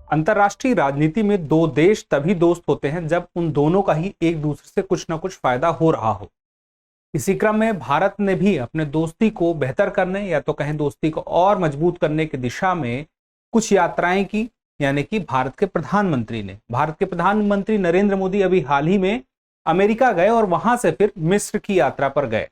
अंतरराष्ट्रीय राजनीति में दो देश तभी दोस्त होते हैं जब उन दोनों का ही एक दूसरे से कुछ ना कुछ फायदा हो रहा हो। इसी क्रम में भारत ने भी अपने दोस्ती को बेहतर करने या तो कहें दोस्ती को और मजबूत करने की दिशा में कुछ यात्राएं की, यानी कि भारत के प्रधानमंत्री नरेंद्र मोदी अभी हाल ही में अमेरिका गए और वहां से फिर मिस्र की यात्रा पर गए।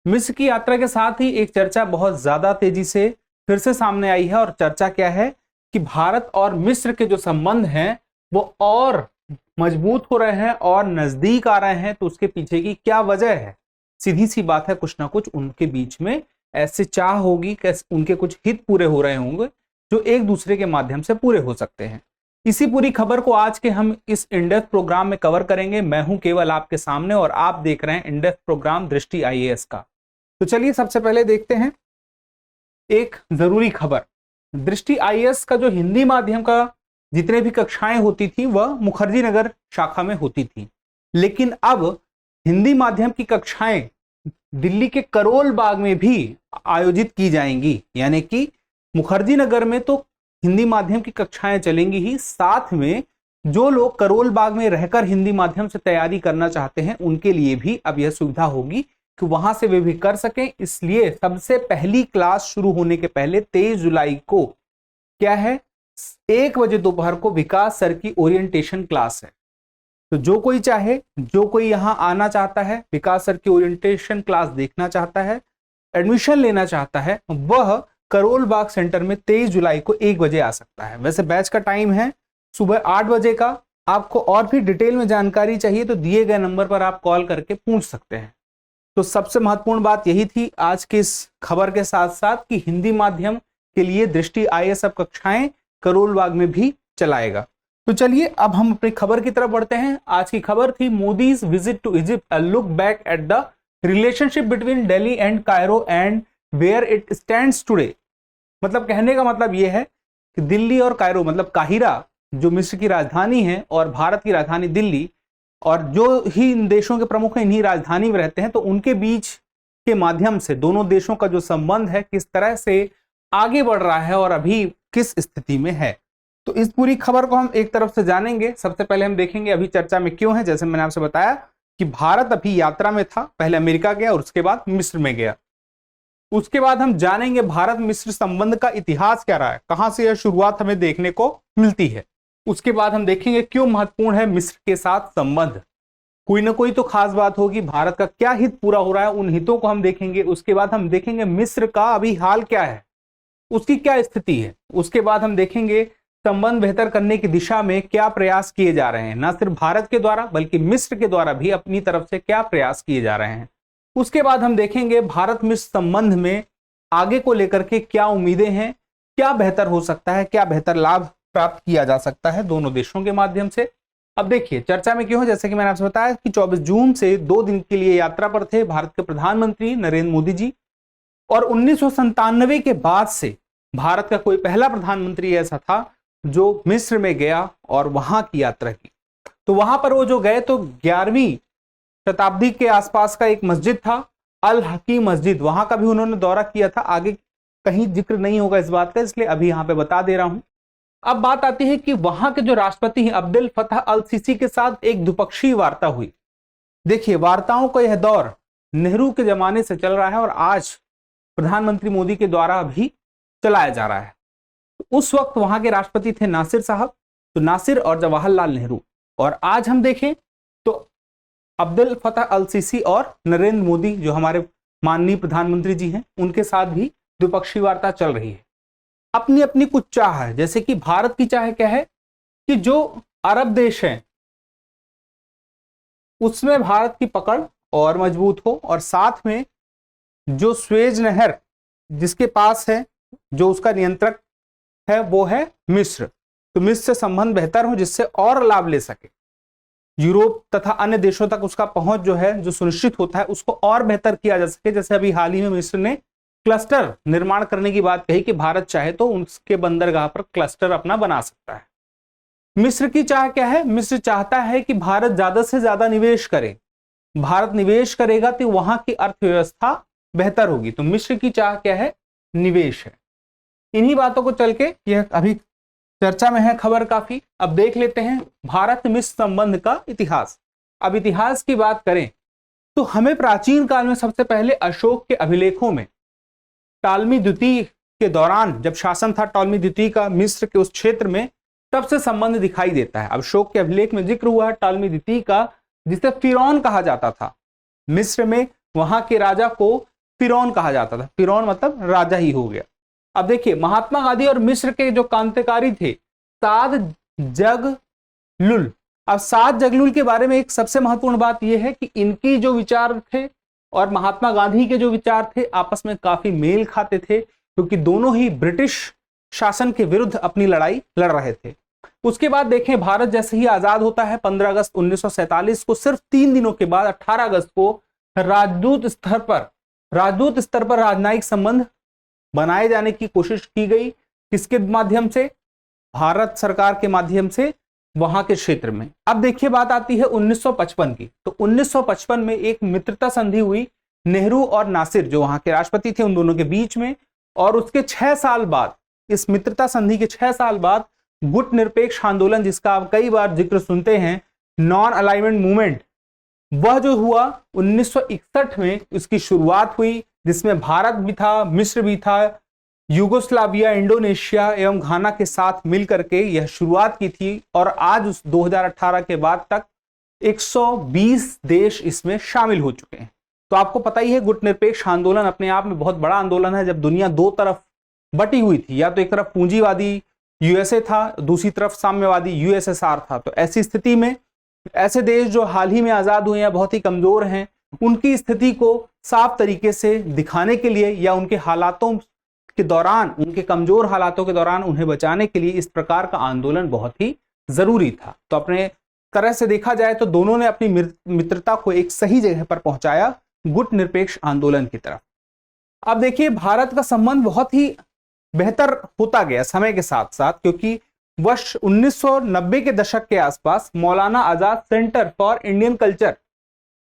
मिस्र की यात्रा के साथ ही एक चर्चा बहुत ज्यादा तेजी से फिर से सामने आई है, और चर्चा क्या है कि भारत और मिस्र के जो संबंध हैं वो और मजबूत हो रहे हैं और नजदीक आ रहे हैं। तो उसके पीछे की क्या वजह है? सीधी सी बात है, कुछ ना कुछ उनके बीच में ऐसे चाह होगी कि उनके कुछ हित पूरे हो रहे होंगे जो एक दूसरे के माध्यम से पूरे हो सकते हैं। इसी पूरी खबर को आज के हम इस इंडेप्थ प्रोग्राम में कवर करेंगे। मैं हूं केवल आपके सामने और आप देख रहे हैं इंडेप्थ प्रोग्राम दृष्टि आईएएस का। तो चलिए सबसे पहले देखते हैं एक जरूरी खबर। दृष्टि आईएएस का जो हिंदी माध्यम का जितने भी कक्षाएं होती थी वह मुखर्जी नगर शाखा में होती थी, लेकिन अब हिंदी माध्यम की कक्षाएं दिल्ली के करोल बाग में भी आयोजित की जाएंगी। यानी कि मुखर्जी नगर में तो हिंदी माध्यम की कक्षाएं चलेंगी ही, साथ में जो लोग करोल बाग में रहकर हिंदी माध्यम से तैयारी करना चाहते हैं उनके लिए भी अब यह सुविधा होगी कि वहां से वे भी कर सकें। इसलिए सबसे पहली क्लास शुरू होने के पहले 23 जुलाई को क्या है, 1 बजे दोपहर को विकास सर की ओरिएंटेशन क्लास है। तो जो कोई चाहे, जो कोई यहां आना चाहता है, विकास सर की ओरिएंटेशन क्लास देखना चाहता है, एडमिशन लेना चाहता है, वह करोल बाग सेंटर में 23 जुलाई को 1 बजे आ सकता है। वैसे बैच का टाइम है सुबह 8 बजे का। आपको और भी डिटेल में जानकारी चाहिए तो दिए गए नंबर पर आप कॉल करके पूछ सकते हैं। तो सबसे महत्वपूर्ण बात यही थी आज की इस खबर के साथ साथ कि हिंदी माध्यम के लिए दृष्टि आईएएस अब कक्षाएं करोल बाग में भी चलाएगा। तो चलिए अब हम अपनी खबर की तरफ बढ़ते हैं। आज की खबर थी Modi's visit to Egypt, a look back at the relationship between Delhi and Cairo and where it stands today. मतलब कहने का मतलब यह है कि दिल्ली और कायरो मतलब काहिरा जो मिस्र की राजधानी है और भारत की राजधानी दिल्ली, और जो ही इन देशों के प्रमुख इन्हीं राजधानी में रहते हैं, तो उनके बीच के माध्यम से दोनों देशों का जो संबंध है किस तरह से आगे बढ़ रहा है और अभी किस स्थिति में है। तो इस पूरी खबर को हम एक तरफ से जानेंगे। सबसे पहले हम देखेंगे अभी चर्चा में क्यों है। जैसे मैंने आपसे बताया कि भारत अभी यात्रा में था, पहले अमेरिका गया और उसके बाद मिस्र में गया। उसके बाद हम जानेंगे भारत मिस्र संबंध का इतिहास क्या रहा है, कहां से यह शुरुआत हमें देखने को मिलती है। उसके बाद हम देखेंगे क्यों महत्वपूर्ण है मिस्र के साथ संबंध। कोई ना कोई तो खास बात होगी, भारत का क्या हित पूरा हो रहा है, उन हितों को हम देखेंगे। उसके बाद हम देखेंगे मिस्र का अभी हाल क्या है, उसकी क्या स्थिति है। उसके बाद हम देखेंगे संबंध बेहतर करने की दिशा में क्या प्रयास किए जा रहे हैं, न सिर्फ भारत के द्वारा बल्कि मिस्र के द्वारा भी अपनी तरफ से क्या प्रयास किए जा रहे हैं। उसके बाद हम देखेंगे भारत मिस्र संबंध में आगे को लेकर के क्या उम्मीदें हैं, क्या बेहतर हो सकता है, क्या बेहतर लाभ प्राप्त किया जा सकता है दोनों देशों के माध्यम से। अब देखिए चर्चा में क्यों है। जैसे कि मैंने आपसे बताया कि 24 जून से 2 दिन के लिए यात्रा पर थे भारत के प्रधानमंत्री नरेंद्र मोदी जी, और 1997 के बाद से भारत का कोई पहला प्रधानमंत्री ऐसा था जो मिस्र में गया और वहां की यात्रा की। तो वहां पर वो जो गए तो 11वीं शताब्दी के आसपास का एक मस्जिद था, अल हकीम मस्जिद, वहां का भी उन्होंने दौरा किया था। आगे कहीं जिक्र नहीं होगा इस बात का, इसलिए अभी यहां पे बता दे रहा हूं। अब बात आती है कि वहां के जो राष्ट्रपति हैं अब्देल फतह अल सीसी के साथ एक द्विपक्षीय वार्ता हुई। देखिए वार्ताओं का यह दौर नेहरू के जमाने से चल रहा है और आज प्रधानमंत्री मोदी के द्वारा भी चलाया जा रहा है। उस वक्त वहां के राष्ट्रपति थे नासिर साहब, तो नासिर और जवाहरलाल नेहरू, और आज हम देखें तो अब्देल फतह अल सीसी और नरेंद्र मोदी जो हमारे माननीय प्रधानमंत्री जी हैं उनके साथ भी द्विपक्षीय वार्ता चल रही है। अपनी अपनी कुछ चाह है। जैसे कि भारत की चाह क्या है कि जो अरब देश हैं उसमें भारत की पकड़ और मजबूत हो, और साथ में जो स्वेज नहर जिसके पास है, जो उसका नियंत्रक है वो है मिस्र, तो मिस्र से संबंध बेहतर हो जिससे और लाभ ले सके। यूरोप तथा अन्य देशों तक उसका पहुंच जो है जो सुनिश्चित होता है उसको और बेहतर किया जा सके। जैसे अभी हाल ही में मिस्र ने क्लस्टर निर्माण करने की बात कही कि भारत चाहे तो उसके बंदरगाह पर क्लस्टर अपना बना सकता है। मिस्र की चाह क्या है? मिस्र चाहता है कि भारत ज्यादा से ज्यादा निवेश करे। भारत निवेश करेगा तो वहां की अर्थव्यवस्था बेहतर होगी। तो मिस्र की चाह क्या है? निवेश है। इन्हीं बातों को चल के यह अभी चर्चा में है खबर काफी। अब देख लेते हैं भारत मिस्र संबंध का इतिहास। अब इतिहास की बात करें तो हमें प्राचीन काल में सबसे पहले अशोक के अभिलेखों में टॉलमी द्वितीय के दौरान जब शासन था टॉलमी द्वितीय का मिस्र के उस क्षेत्र में, तब से संबंध दिखाई देता है। अब अशोक के अभिलेख में जिक्र हुआ टॉलमी द्वितीय का, जिसे फिरौन कहा जाता था। मिस्र में वहां के राजा को फिरौन कहा जाता था। फिरौन मतलब राजा ही हो गया। अब देखिए महात्मा गांधी और मिस्र के जो क्रांतिकारी थे साद जगलुल। अब साद जगलुल के बारे में एक सबसे महत्वपूर्ण बात यह है कि इनकी जो विचार थे और महात्मा गांधी के जो विचार थे आपस में काफी मेल खाते थे, क्योंकि दोनों ही ब्रिटिश शासन के विरुद्ध अपनी लड़ाई लड़ रहे थे। उसके बाद देखें भारत जैसे ही आजाद होता है 15 अगस्त 1947 को, सिर्फ 3 दिनों के बाद 18 अगस्त को राजदूत स्तर पर राजनयिक संबंध बनाए जाने की कोशिश की गई। किसके माध्यम से? भारत सरकार के माध्यम से वहां के क्षेत्र में। अब देखिए बात आती है 1955 की। तो 1955 में एक मित्रता संधि हुई नेहरू और नासिर जो वहां के राष्ट्रपति थे उन दोनों के बीच में, और उसके 6 साल बाद, इस मित्रता संधि के 6 साल बाद गुट निरपेक्ष आंदोलन, जिसका आप कई बार जिक्र सुनते हैं, नॉन अलाइनमेंट मूवमेंट, वह जो हुआ 1961 में उसकी शुरुआत हुई, जिसमें भारत भी था, मिस्र भी था, यूगोस्लाविया, इंडोनेशिया एवं घाना के साथ मिलकर के यह शुरुआत की थी। और आज उस 2018 के बाद तक 120 देश इसमें शामिल हो चुके हैं। तो आपको पता ही है गुट निरपेक्ष आंदोलन अपने आप में बहुत बड़ा आंदोलन है। जब दुनिया दो तरफ बटी हुई थी, या तो एक तरफ पूंजीवादी यूएसए था, दूसरी तरफ साम्यवादी यूएसएसआर था, तो ऐसी स्थिति में ऐसे देश जो हाल ही में आजाद हुए हैं, बहुत ही कमजोर हैं, उनकी स्थिति को साफ तरीके से दिखाने के लिए या उनके हालातों के दौरान, उनके कमजोर हालातों के दौरान उन्हें बचाने के लिए इस प्रकार का आंदोलन बहुत ही जरूरी था। तो अपने तरह से देखा जाए तो दोनों ने अपनी मित्रता को एक सही जगह पर पहुंचाया, गुट निरपेक्ष आंदोलन की तरफ। अब देखिए भारत का संबंध बहुत ही बेहतर होता गया समय के साथ साथ, क्योंकि वर्ष 1990 के दशक के आसपास Maulana Azad centre for Indian culture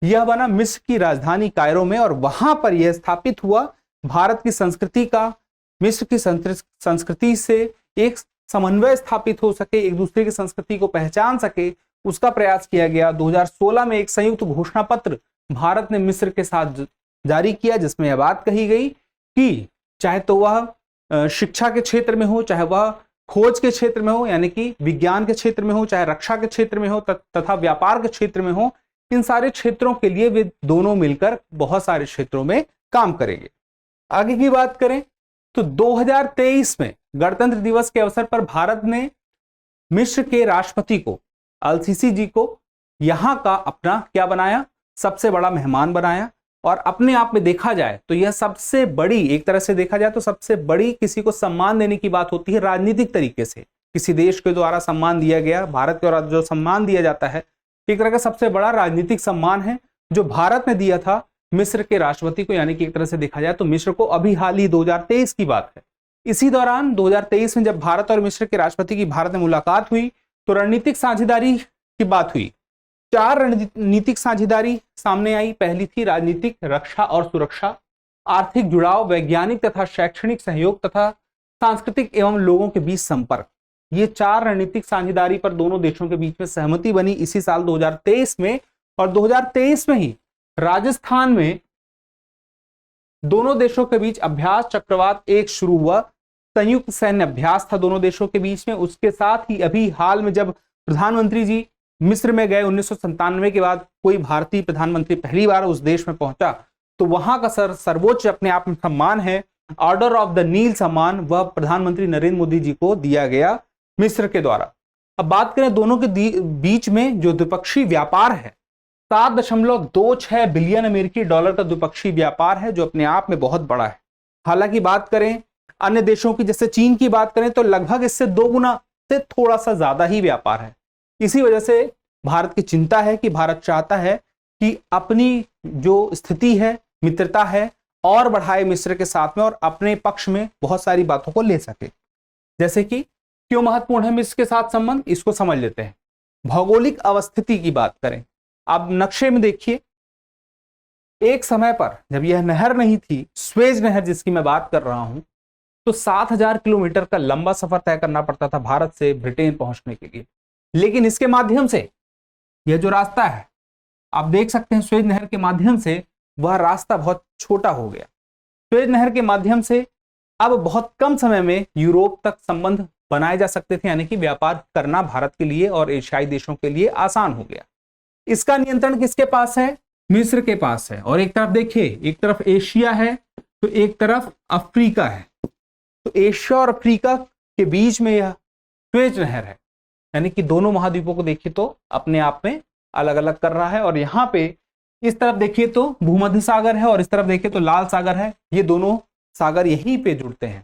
यह बना मिस्र की राजधानी कायरो में, और वहां पर यह स्थापित हुआ भारत की संस्कृति का मिस्र की संस्कृति से एक समन्वय स्थापित हो सके, एक दूसरे की संस्कृति को पहचान सके, उसका प्रयास किया गया। 2016 में एक संयुक्त घोषणा पत्र भारत ने मिस्र के साथ जारी किया, जिसमें यह बात कही गई कि चाहे तो वह शिक्षा के क्षेत्र में हो, चाहे वह खोज के क्षेत्र में हो, यानी कि विज्ञान के क्षेत्र में हो, चाहे रक्षा के क्षेत्र में हो, तथा व्यापार के क्षेत्र में हो, इन सारे क्षेत्रों के लिए वे दोनों मिलकर बहुत सारे क्षेत्रों में काम करेंगे। आगे की बात करें तो 2023 में गणतंत्र दिवस के अवसर पर भारत ने मिस्र के राष्ट्रपति को, अल-सीसी जी को, यहां का अपना क्या बनाया, सबसे बड़ा मेहमान बनाया। और अपने आप में देखा जाए तो यह सबसे बड़ी, एक तरह से देखा जाए तो सबसे बड़ी किसी को सम्मान देने की बात होती है राजनीतिक तरीके से। किसी देश के द्वारा सम्मान दिया गया, भारत के द्वारा जो सम्मान दिया जाता है, एक तरह का सबसे बड़ा राजनीतिक सम्मान है जो भारत ने दिया था मिस्र के राष्ट्रपति को। यानी कि एक तरह से देखा जाए तो मिस्र को अभी हाल ही 2023 की बात है। इसी दौरान 2023 में जब भारत और मिस्र के राष्ट्रपति की भारत में मुलाकात हुई तो रणनीतिक साझेदारी की बात हुई। 4 रणनीतिक साझेदारी सामने आई। पहली थी राजनीतिक, रक्षा और सुरक्षा, आर्थिक जुड़ाव, वैज्ञानिक तथा शैक्षणिक सहयोग तथा सांस्कृतिक एवं लोगों के बीच संपर्क। ये 4 रणनीतिक साझेदारी पर दोनों देशों के बीच में सहमति बनी इसी साल 2023 में। और 2023 में ही राजस्थान में दोनों देशों के बीच अभ्यास चक्रवात 1 शुरू हुआ। संयुक्त सैन्य अभ्यास था दोनों देशों के बीच में। उसके साथ ही अभी हाल में जब प्रधानमंत्री जी मिस्र में गए 1997 के बाद, कोई भारतीय प्रधानमंत्री पहली बार उस देश में पहुंचा, तो वहां का सर्वोच्च अपने आप में सम्मान है ऑर्डर ऑफ द नील सम्मान, वह प्रधानमंत्री नरेंद्र मोदी जी को दिया गया मिस्र के द्वारा। अब बात करें दोनों के बीच में जो द्विपक्षीय व्यापार है, 7.26 बिलियन अमेरिकी डॉलर का द्विपक्षीय व्यापार है, जो अपने आप में बहुत बड़ा है। हालांकि बात करें अन्य देशों की, जैसे चीन की बात करें, तो लगभग इससे 2 गुना से थोड़ा सा ज्यादा ही व्यापार है। इसी वजह से भारत की चिंता है कि भारत चाहता है कि अपनी जो स्थिति है, मित्रता है, और बढ़ाए मिस्र के साथ में और अपने पक्ष में बहुत सारी बातों को ले सके। जैसे कि क्यों महत्वपूर्ण है मिस्र के साथ संबंध, इसको समझ लेते हैं। भौगोलिक अवस्थिति की बात करें, अब नक्शे में देखिए, एक समय पर जब यह नहर नहीं थी, स्वेज नहर जिसकी मैं बात कर रहा हूं, तो 7,000 किलोमीटर का लंबा सफर तय करना पड़ता था भारत से ब्रिटेन पहुंचने के लिए। लेकिन इसके माध्यम से यह जो रास्ता है, आप देख सकते हैं सुएज नहर के माध्यम से वह रास्ता बहुत छोटा हो गया। सुएज नहर के माध्यम से अब बहुत कम समय में यूरोप तक संबंध बनाए जा सकते थे, यानी कि व्यापार करना भारत के लिए और एशियाई देशों के लिए आसान हो गया। इसका नियंत्रण किसके पास है? मिस्र के पास है। और एक तरफ देखिए, एक तरफ एशिया है तो एक तरफ अफ्रीका है। तो एशिया और अफ्रीका के बीच में यह सुएज नहर है, यानी कि दोनों महाद्वीपों को देखिए तो अपने आप में अलग अलग कर रहा है। और यहाँ पे इस तरफ देखिए तो भूमध्य सागर है और इस तरफ देखिए तो लाल सागर है। ये दोनों सागर यहीं पे जुड़ते हैं,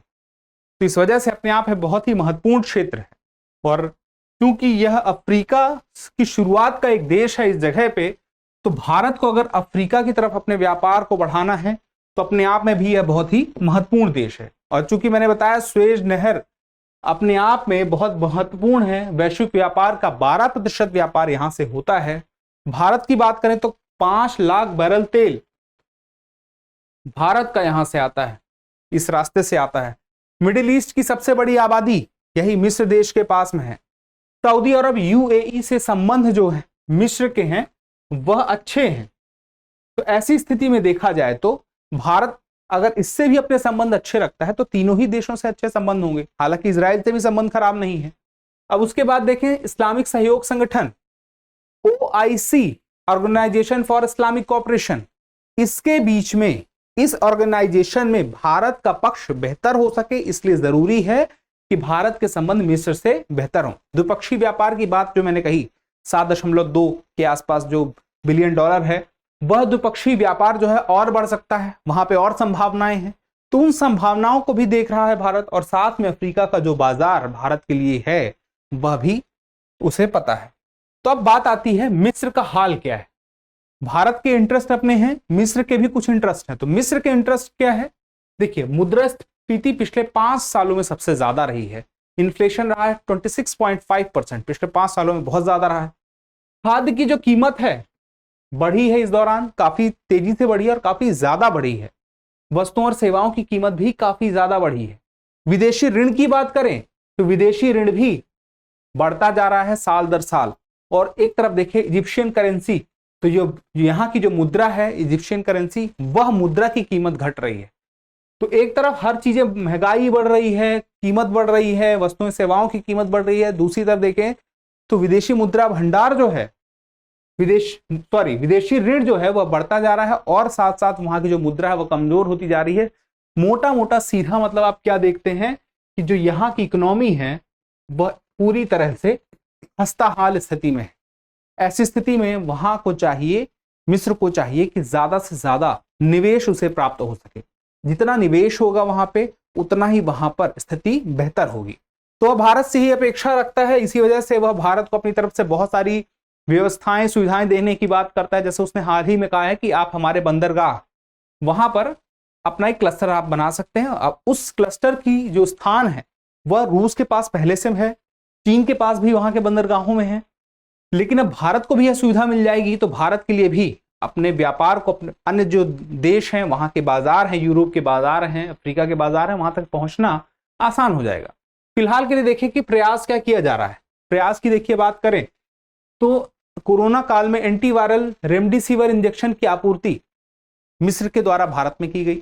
तो इस वजह से अपने आप है बहुत ही महत्वपूर्ण क्षेत्र है। और क्योंकि यह अफ्रीका की शुरुआत का एक देश है इस जगह पे, तो भारत को अगर अफ्रीका की तरफ अपने व्यापार को बढ़ाना है तो अपने आप में भी यह बहुत ही महत्वपूर्ण देश है। और चूंकि मैंने बताया सुएज नहर अपने आप में बहुत महत्वपूर्ण है, वैश्विक व्यापार का 12% व्यापार यहां से होता है। भारत की बात करें तो 5 लाख बैरल तेल भारत का यहां से आता है, इस रास्ते से आता है। मिडिल ईस्ट की सबसे बड़ी आबादी यही मिस्र देश के पास में है। सऊदी अरब यूएई से संबंध जो है मिस्र के हैं वह अच्छे हैं। तो ऐसी स्थिति में देखा जाए तो भारत अगर इससे भी अपने संबंध अच्छे रखता है तो तीनों ही देशों से अच्छे संबंध होंगे। हालांकि इजराइल से भी संबंध खराब नहीं है। अब उसके बाद देखें इस्लामिक सहयोग संगठन OIC, organisation for Islamic cooperation, इसके बीच में इस ऑर्गेनाइजेशन में भारत का पक्ष बेहतर हो सके, इसलिए जरूरी है कि भारत के संबंध मिस्र से बेहतर हो। द्विपक्षीय व्यापार की बात जो मैंने कही 7.2 के आसपास जो बिलियन डॉलर है, वह द्विपक्षीय व्यापार जो है और बढ़ सकता है, वहां पे और संभावनाएं हैं। तो उन संभावनाओं को भी देख रहा है भारत, और साथ में अफ्रीका का जो बाजार भारत के लिए है वह भी उसे पता है। तो अब बात आती है मिस्र का हाल क्या है। भारत के इंटरेस्ट अपने हैं, मिस्र के भी कुछ इंटरेस्ट हैं। तो मिस्र के इंटरेस्ट क्या है? देखिए, मुद्रास्फीति पिछले 5 सालों में सबसे ज्यादा रही है। इन्फ्लेशन रहा है 26.5%, पिछले 5 सालों में बहुत ज्यादा रहा है। खाद्य की जो कीमत है बढ़ी है, इस दौरान काफी तेजी से बढ़ी है और काफी ज्यादा बढ़ी है। वस्तुओं और सेवाओं की कीमत भी काफी ज्यादा बढ़ी है। विदेशी ऋण की बात करें तो विदेशी ऋण भी बढ़ता जा रहा है साल दर साल। और एक तरफ देखें इजिप्शियन करेंसी, तो जो यहाँ की जो मुद्रा है इजिप्शियन करेंसी, वह मुद्रा की कीमत घट रही है। तो एक तरफ हर चीजें महंगाई बढ़ रही है, कीमत बढ़ रही है, वस्तुएं सेवाओं की कीमत बढ़ रही है। दूसरी तरफ देखें तो विदेशी मुद्रा भंडार जो है, विदेशी ऋण जो है वह बढ़ता जा रहा है और साथ साथ वहां की जो मुद्रा है वह कमजोर होती जा रही है। मोटा मोटा सीधा मतलब आप क्या देखते हैं कि जो यहाँ की इकोनॉमी है वह पूरी तरह से खस्ताहाल स्थिति में है। ऐसी स्थिति में वहां को चाहिए, मिस्र को चाहिए कि ज्यादा से ज्यादा निवेश उसे प्राप्त हो सके। जितना निवेश होगा वहां पे उतना ही वहां पर स्थिति बेहतर होगी। तो वह भारत से ही अपेक्षा रखता है, इसी वजह से वह भारत को अपनी तरफ से बहुत सारी व्यवस्थाएं सुविधाएं देने की बात करता है। जैसे उसने हाल ही में कहा है कि आप हमारे बंदरगाह वहां पर अपना एक क्लस्टर आप बना सकते हैं। अब उस क्लस्टर की जो स्थान है वह रूस के पास पहले से है, चीन के पास भी वहां के बंदरगाहों में है। लेकिन अब भारत को भी यह सुविधा मिल जाएगी तो भारत के लिए भी अपने व्यापार को, अपने अन्य जो देश हैं वहां के बाजार हैं, यूरोप के बाजार हैं, अफ्रीका के बाजार हैं, वहां तक पहुंचना आसान हो जाएगा। फिलहाल के लिए देखिए कि प्रयास क्या किया जा रहा है। प्रयास की देखिए बात करें तो कोरोना काल में एंटीवायरल रेमडेसिविर इंजेक्शन की आपूर्ति मिस्र के द्वारा भारत में की गई।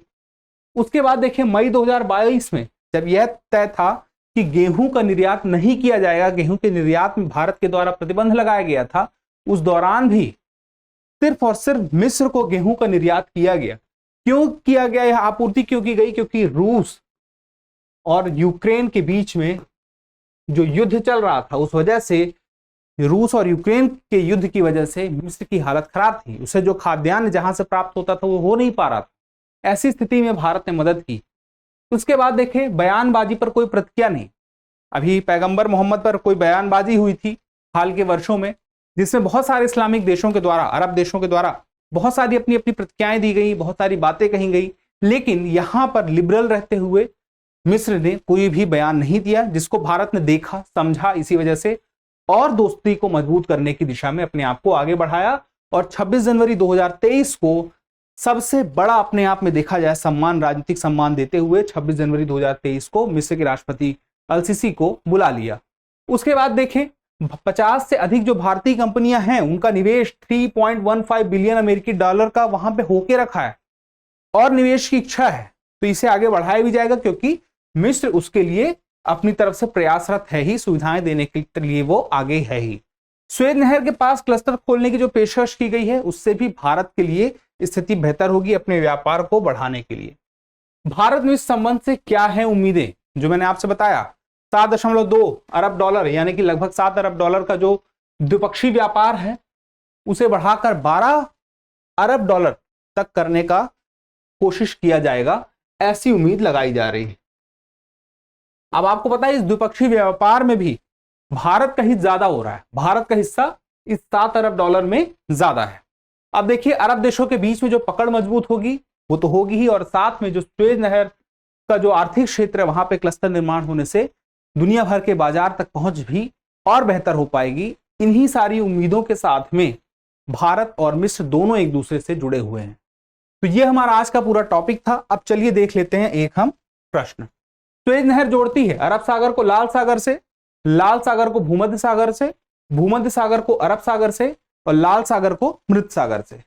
उसके बाद देखिए मई 2022 में जब यह तय था कि गेहूं का निर्यात नहीं किया जाएगा, गेहूं के निर्यात में भारत के द्वारा प्रतिबंध लगाया गया था, उस दौरान भी सिर्फ और सिर्फ मिस्र को गेहूं का निर्यात किया गया। क्यों किया गया, यह आपूर्ति क्यों की गई? क्योंकि रूस और यूक्रेन के बीच में जो युद्ध चल रहा था, उस वजह से रूस और यूक्रेन के युद्ध की वजह से मिस्र की हालत खराब थी। उसे जो खाद्यान्न जहां से प्राप्त होता था वो हो नहीं पा रहा था। ऐसी स्थिति में भारत ने मदद की। उसके बाद देखें बयानबाजी पर कोई प्रतिक्रिया नहीं। अभी पैगंबर मोहम्मद पर कोई बयानबाजी हुई थी हाल के वर्षों में, जिसमें बहुत सारे इस्लामिक देशों के द्वारा, अरब देशों के द्वारा बहुत सारी अपनी अपनी प्रतिक्रियाएं दी गई, बहुत सारी बातें कही गई। लेकिन यहां पर लिबरल रहते हुए मिस्र ने कोई भी बयान नहीं दिया, जिसको भारत ने देखा, समझा, इसी वजह से और दोस्ती को मजबूत करने की दिशा में अपने आप को आगे बढ़ाया। और 26 जनवरी 2023 को सबसे बड़ा अपने आप में देखा जाए सम्मान, राजनीतिक सम्मान देते हुए 26 जनवरी 2023 को मिस्र के राष्ट्रपति अल-सीसी को बुला लिया। उसके बाद देखें 50 से अधिक जो भारतीय कंपनियां हैं उनका निवेश 3.15 बिलियन अमेरिकी डॉलर का वहां पे होके रखा है और निवेश की इच्छा है, तो इसे आगे बढ़ाया भी जाएगा क्योंकि मिस्र उसके लिए अपनी तरफ से प्रयासरत है ही, सुविधाएं देने के लिए वो आगे है ही। स्वेज नहर के पास क्लस्टर खोलने की जो पेशकश की गई है उससे भी भारत के लिए स्थिति बेहतर होगी अपने व्यापार को बढ़ाने के लिए। भारत में इस संबंध से क्या है उम्मीदें, जो मैंने आपसे बताया 7.2 अरब डॉलर यानी कि लगभग 7 अरब डॉलर का जो द्विपक्षीय व्यापार है उसे बढ़ाकर 12 अरब डॉलर तक करने का कोशिश किया जाएगा, ऐसी उम्मीद लगाई जा रही है। अब आपको पता है इस द्विपक्षीय व्यापार में भी भारत का हिस्सा ज्यादा हो रहा है, भारत का हिस्सा इस 7 अरब डॉलर में ज्यादा है। अब देखिए अरब देशों के बीच में जो पकड़ मजबूत होगी वो तो होगी ही, और साथ में जो स्वेज नहर का जो आर्थिक क्षेत्र है वहां पे क्लस्टर निर्माण होने से दुनिया भर के बाजार तक पहुंच भी और बेहतर हो पाएगी। इन्हीं सारी उम्मीदों के साथ में भारत और मिस्र दोनों एक दूसरे से जुड़े हुए हैं। तो ये हमारा आज का पूरा टॉपिक था। अब चलिए देख लेते हैं एक हम प्रश्न। स्वेज नहर जोड़ती है अरब सागर को लाल सागर से, लाल सागर को भूमध्य सागर से, भूमध्य सागर को अरब सागर से और लाल सागर को मृत सागर से।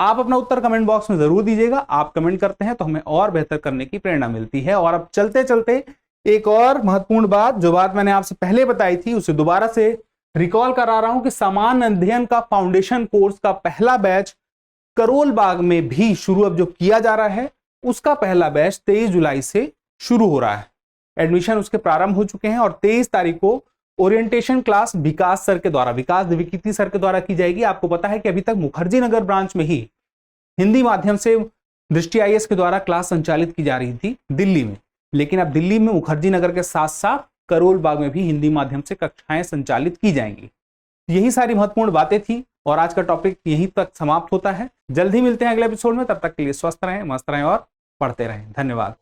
आप अपना उत्तर कमेंट बॉक्स में जरूर दीजिएगा। आप कमेंट करते हैं तो हमें और बेहतर करने की प्रेरणा मिलती है। और अब चलते चलते एक और महत्वपूर्ण बात, जो बात मैंने आपसे पहले बताई थी उसे दोबारा से रिकॉल करा रहा हूं कि सामान्य अध्ययन का फाउंडेशन कोर्स का पहला बैच करोल बाग में भी शुरू अब जो किया जा रहा है उसका पहला बैच 23 जुलाई से शुरू हो रहा है। एडमिशन उसके प्रारंभ हो चुके हैं और 23 तारीख को ओरिएंटेशन क्लास विकास सर के द्वारा, विकास द्विवेदी सर के द्वारा की जाएगी। आपको पता है कि अभी तक मुखर्जी नगर ब्रांच में ही हिंदी माध्यम से दृष्टि आईएएस के द्वारा क्लास संचालित की जा रही थी दिल्ली में, लेकिन अब दिल्ली में मुखर्जी नगर के साथ साथ करोल बाग में भी हिंदी माध्यम से कक्षाएं संचालित की जाएंगी। यही सारी महत्वपूर्ण बातें थी और आज का टॉपिक यहीं तक समाप्त होता है। जल्द ही मिलते हैं अगले एपिसोड में, तब तक के लिए स्वस्थ रहें, मस्त रहें और पढ़ते रहें। धन्यवाद।